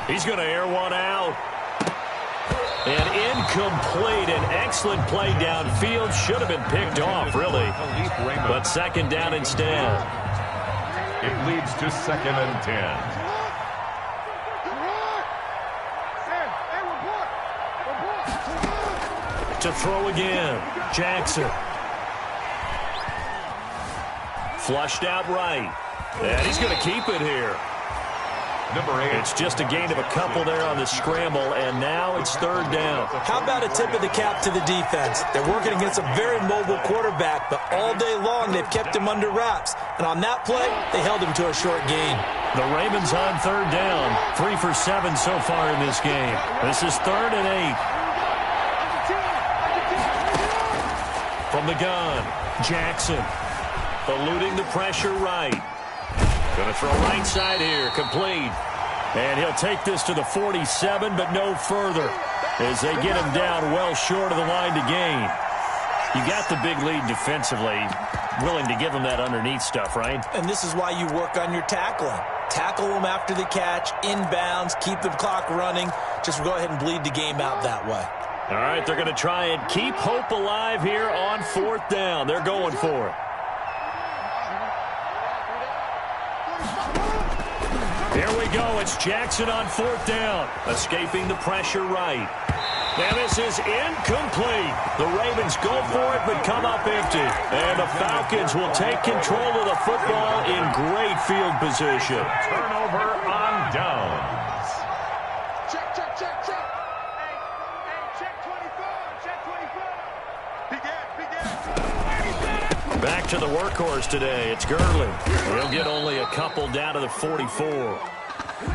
He's going to air one out. And incomplete. An excellent play downfield. Should have been picked off, really. But 2nd down instead. It leads to 2nd and 10. To throw again, Jackson. Flushed out right. And he's going to keep it here. Number 8. It's just a gain of a couple there on the scramble, and now it's 3rd down. How about a tip of the cap to the defense? They're working against a very mobile quarterback, but all day long they've kept him under wraps. And on that play, they held him to a short gain. The Ravens on 3rd down. 3 for 7 so far in this game. This is 3rd and 8. From the gun, Jackson. Eluding the pressure right. Going to throw right side here, complete. And he'll take this to the 47, but no further, as they get him down well short of the line to gain. You got the big lead defensively, willing to give him that underneath stuff, right? And this is why you work on your tackling. Tackle them after the catch, inbounds, keep the clock running. Just go ahead and bleed the game out that way. All right, they're going to try and keep hope alive here on 4th down. They're going for it. Here we go. It's Jackson on 4th down. Escaping the pressure right. And this is incomplete. The Ravens go for it but come up empty. And the Falcons will take control of the football in great field position. Turnover on downs. Check, check, check, check. Check 24. Check 24. Back to the workhorse today. It's Gurley. He'll get only a couple down to the 44.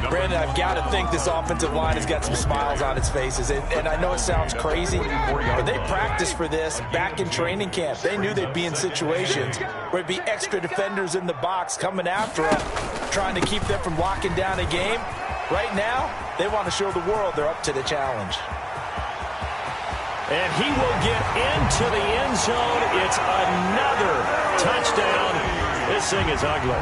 Brandon, I've got to think this offensive line has got some smiles on its faces. And I know it sounds crazy, but they practiced for this back in training camp. They knew they'd be in situations where it'd be extra defenders in the box coming after them, trying to keep them from locking down a game. Right now, they want to show the world they're up to the challenge. And he will get into the end zone. It's another touchdown. This thing is ugly.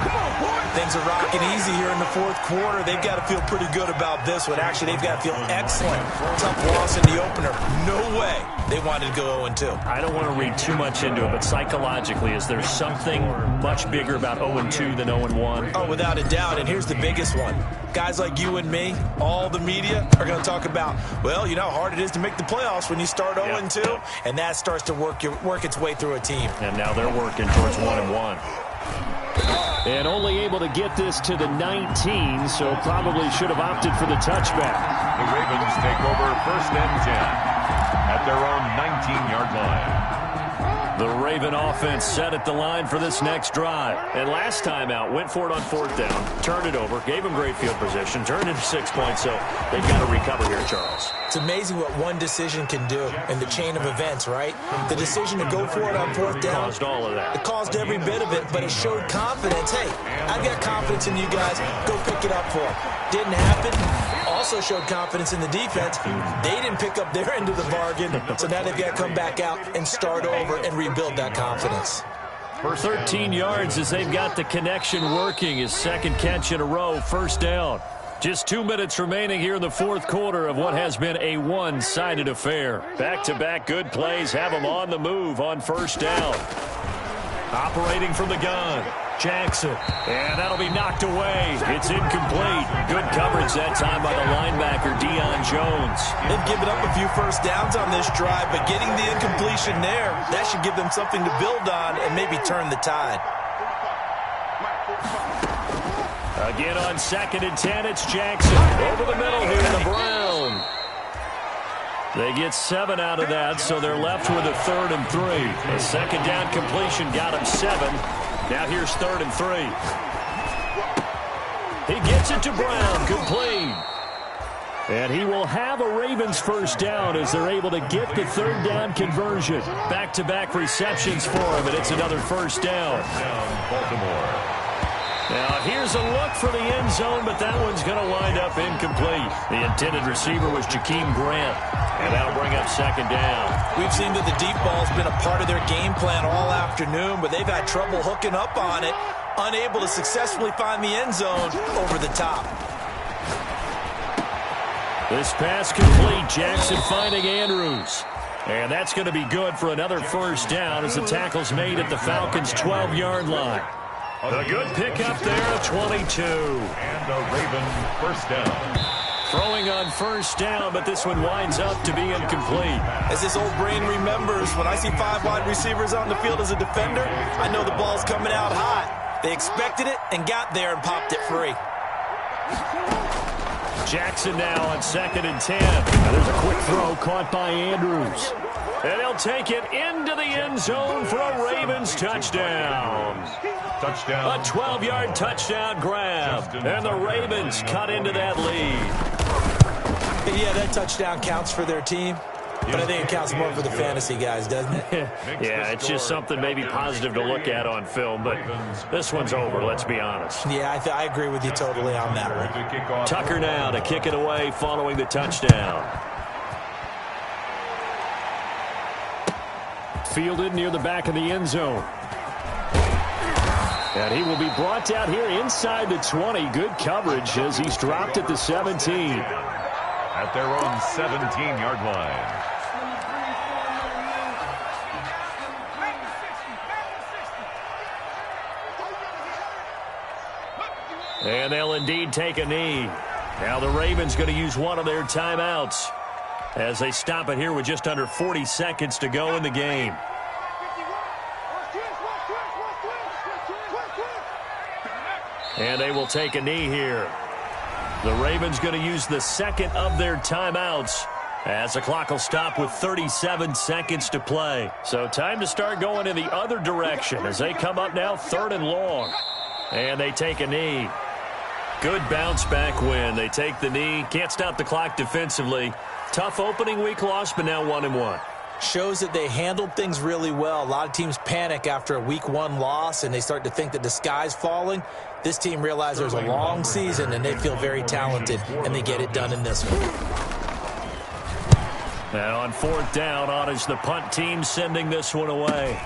Things are rocking easy here in the 4th quarter. They've got to feel pretty good about this one. Actually, they've got to feel excellent. Tough loss in the opener. No way they wanted to go 0-2. I don't want to read too much into it, but psychologically, is there something much bigger about 0-2 than 0-1? Oh, without a doubt. And here's the biggest one. Guys like you and me, all the media, are going to talk about, well, you know how hard it is to make the playoffs when you start 0-2, and that starts to work its way through a team. And now they're working towards 1-1. And only able to get this to the 19, so probably should have opted for the touchback. The Ravens take over 1st and 10 at their own 19-yard line. The Raven offense set at the line for this next drive. And last time out, went for it on 4th down, turned it over, gave them great field position, turned it into 6 points, so they've got to recover here, Charles. It's amazing what one decision can do in the chain of events, right? The decision to go for it on 4th down. Caused all of that. It caused every bit of it, but it showed confidence. Hey, I've got confidence in you guys. Go pick it up for them. Didn't happen. Also showed confidence in the defense. They didn't pick up their end of the bargain, so now they've got to come back out and start over and rebuild that confidence. 13 yards as they've got the connection working. His 2nd catch in a row, 1st down. Just 2 minutes remaining here in the 4th quarter of what has been a one-sided affair. Back-to-back good plays have them on the move on 1st down. Operating from the gun, Jackson. And that'll be knocked away. It's incomplete. Good coverage that time by the linebacker, Deion Jones. They've given up a few 1st downs on this drive, but getting the incompletion there, that should give them something to build on and maybe turn the tide. Again on 2nd and 10, it's Jackson. Over the middle here to Brown. They get 7 out of that, so they're left with a 3rd and 3. A 2nd down completion got him 7. Now here's 3rd and 3. He gets it to Brown, complete. And he will have a Ravens 1st down as they're able to get the 3rd down conversion. Back-to-back receptions for him, and it's another 1st down. Baltimore. Now, here's a look for the end zone, but that one's going to wind up incomplete. The intended receiver was Jakeem Grant, and that'll bring up 2nd down. We've seen that the deep ball's been a part of their game plan all afternoon, but they've had trouble hooking up on it, unable to successfully find the end zone over the top. This pass complete. Jackson finding Andrews. And that's going to be good for another 1st down as the tackle's made at the Falcons' 12-yard line. A good pickup there at 22. And a Raven 1st down. Throwing on 1st down, but this one winds up to be incomplete. As this old brain remembers, when I see 5 wide receivers on the field as a defender, I know the ball's coming out hot. They expected it and got there and popped it free. Jackson now on 2nd and 10. Now there's a quick throw caught by Andrews. And he'll take it into the end zone for a Ravens touchdown. Touchdown. A 12-yard touchdown grab. And the Ravens cut into that lead. Yeah, that touchdown counts for their team, but I think it counts more for the fantasy guys, doesn't it? Yeah, it's just something maybe positive to look at on film, but this one's over, let's be honest. Yeah, I agree with you totally on that one. Tucker now to kick it away following the touchdown. Fielded near the back of the end zone. And he will be brought down here inside the 20. Good coverage as he's dropped at the 17. At their own 17-yard line. And they'll indeed take a knee. Now the Ravens going to use one of their timeouts as they stop it here with just under 40 seconds to go in the game. And they will take a knee here. The Ravens going to use the 2nd of their timeouts as the clock will stop with 37 seconds to play. So time to start going in the other direction as they come up now 3rd and long. And they take a knee. Good bounce back win. They take the knee. Can't stop the clock defensively. Tough opening week loss, but now 1-1. Shows that they handled things really well. A lot of teams panic after a week 1 loss, and they start to think that the sky's falling. This team realizes there's a long season, and they feel very talented, and they get it done in this one. And on 4th down, on is the punt team sending this one away.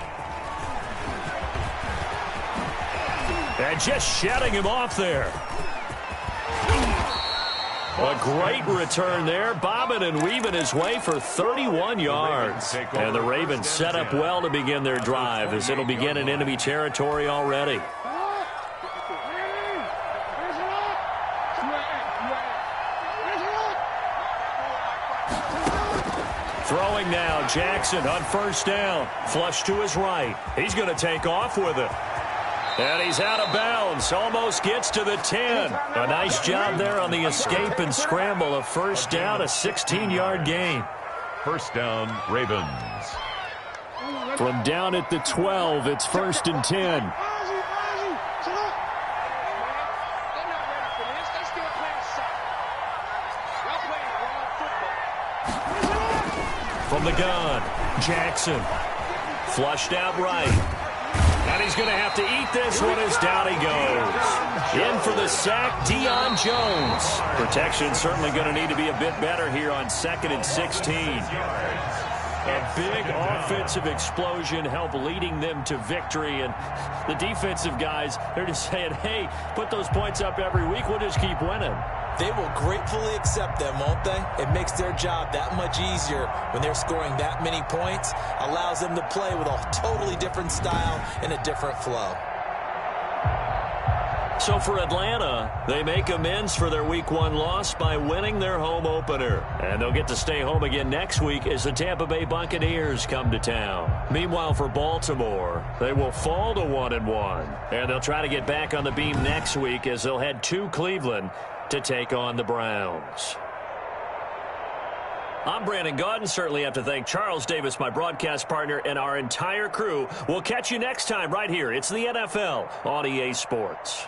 And just shutting him off there. A great return there, bobbing and weaving his way for 31 yards. And the Ravens set up well to begin their drive as it'll begin in enemy territory already. Throwing now, Jackson on 1st down. Flush to his right. He's going to take off with it. And he's out of bounds. Almost gets to the 10. A nice job there on the escape and scramble. A first down, a 16-yard gain. First down, Ravens. From down at the 12, it's 1st and 10. From the gun, Jackson. Flushed out right. And he's going to have to eat this one as down he goes. In for the sack, Deion Jones. Protection certainly going to need to be a bit better here on 2nd and 16. A big offensive explosion help leading them to victory. And the defensive guys, they're just saying, hey, put those points up every week. We'll just keep winning. They will gratefully accept them, won't they? It makes their job that much easier when they're scoring that many points. Allows them to play with a totally different style and a different flow. So for Atlanta, they make amends for their Week 1 loss by winning their home opener. And they'll get to stay home again next week as the Tampa Bay Buccaneers come to town. Meanwhile, for Baltimore, they will fall to 1-1. And they'll try to get back on the beam next week as they'll head to Cleveland to take on the Browns. I'm Brandon Gaudin. Certainly have to thank Charles Davis, my broadcast partner, and our entire crew. We'll catch you next time right here. It's the NFL on EA Sports.